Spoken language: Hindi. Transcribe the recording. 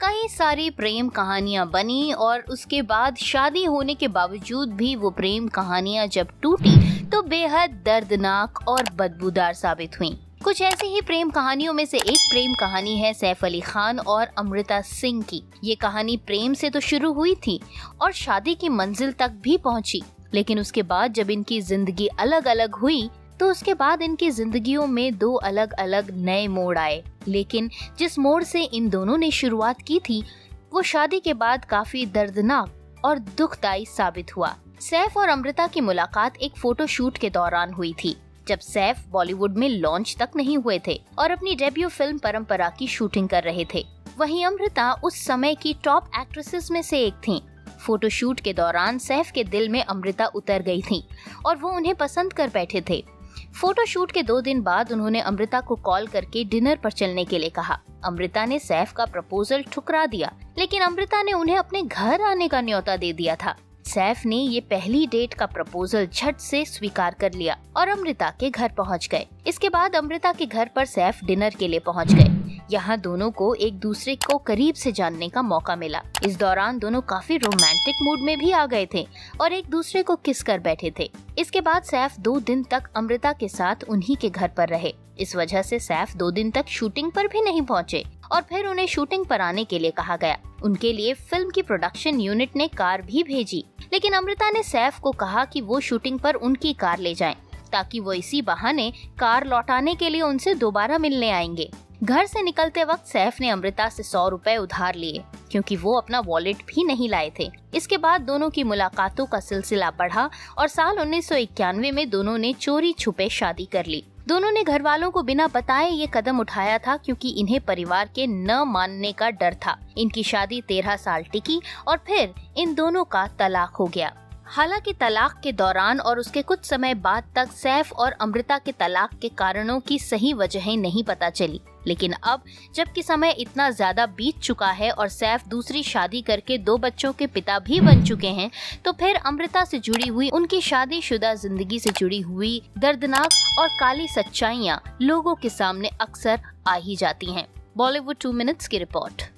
कई सारी प्रेम कहानियां बनी और उसके बाद शादी होने के बावजूद भी वो प्रेम कहानियां जब टूटी तो बेहद दर्दनाक और बदबूदार साबित हुई। कुछ ऐसी ही प्रेम कहानियों में से एक प्रेम कहानी है सैफ अली खान और अमृता सिंह की। ये कहानी प्रेम से तो शुरू हुई थी और शादी की मंजिल तक भी पहुंची, लेकिन उसके बाद जब इनकी जिंदगी अलग अलग हुई तो उसके बाद इनकी जिंदगियों में दो अलग अलग नए मोड़ आए। लेकिन जिस मोड़ से इन दोनों ने शुरुआत की थी वो शादी के बाद काफी दर्दनाक और दुखदायी साबित हुआ। सैफ और अमृता की मुलाकात एक फोटो शूट के दौरान हुई थी, जब सैफ बॉलीवुड में लॉन्च तक नहीं हुए थे और अपनी डेब्यू फिल्म परंपरा की शूटिंग कर रहे थे। वहीं अमृता उस समय की टॉप एक्ट्रेसेस में से एक थीं। फोटो शूट के दौरान सैफ के दिल में अमृता उतर गई थी और वो उन्हें पसंद कर बैठे थे। फोटो शूट के 2 दिन बाद उन्होंने अमृता को कॉल करके डिनर पर चलने के लिए कहा। अमृता ने सैफ का प्रपोजल ठुकरा दिया, लेकिन अमृता ने उन्हें अपने घर आने का न्योता दे दिया था। सैफ ने ये पहली डेट का प्रपोजल झट से स्वीकार कर लिया और अमृता के घर पहुंच गए। इसके बाद अमृता के घर पर सैफ डिनर के लिए पहुंच गए। यहाँ दोनों को एक दूसरे को करीब से जानने का मौका मिला। इस दौरान दोनों काफी रोमांटिक मूड में भी आ गए थे और एक दूसरे को किस कर बैठे थे। इसके बाद सैफ 2 दिन तक अमृता के साथ उन्हीं के घर पर रहे। इस वजह से सैफ 2 दिन तक शूटिंग पर भी नहीं पहुँचे और फिर उन्हें शूटिंग पर आने के लिए कहा गया। उनके लिए फिल्म की प्रोडक्शन यूनिट ने कार भी भेजी, लेकिन अमृता ने सैफ को कहा कि वो शूटिंग पर उनकी कार ले जाएं, ताकि वो इसी बहाने कार लौटाने के लिए उनसे दोबारा मिलने आएंगे। घर से निकलते वक्त सैफ ने अमृता से 100 रुपए उधार लिए, क्योंकि वो अपना वॉलेट भी नहीं लाए थे। इसके बाद दोनों की मुलाकातों का सिलसिला बढ़ा और साल 1991 में दोनों ने चोरी छुपे शादी कर ली। दोनों ने घर वालों को बिना बताए ये कदम उठाया था, क्योंकि इन्हें परिवार के न मानने का डर था। इनकी शादी 13 साल टिकी और फिर इन दोनों का तलाक हो गया। हालांकि तलाक के दौरान और उसके कुछ समय बाद तक सैफ और अमृता के तलाक के कारणों की सही वजहें नहीं पता चली, लेकिन अब जबकि समय इतना ज्यादा बीत चुका है और सैफ दूसरी शादी करके 2 बच्चों के पिता भी बन चुके हैं, तो फिर अमृता से जुड़ी हुई उनकी शादीशुदा जिंदगी से जुड़ी हुई दर्दनाक और काली सच्चाइयाँ लोगों के सामने अक्सर आ ही जाती हैं। बॉलीवुड 2 मिनट्स की रिपोर्ट।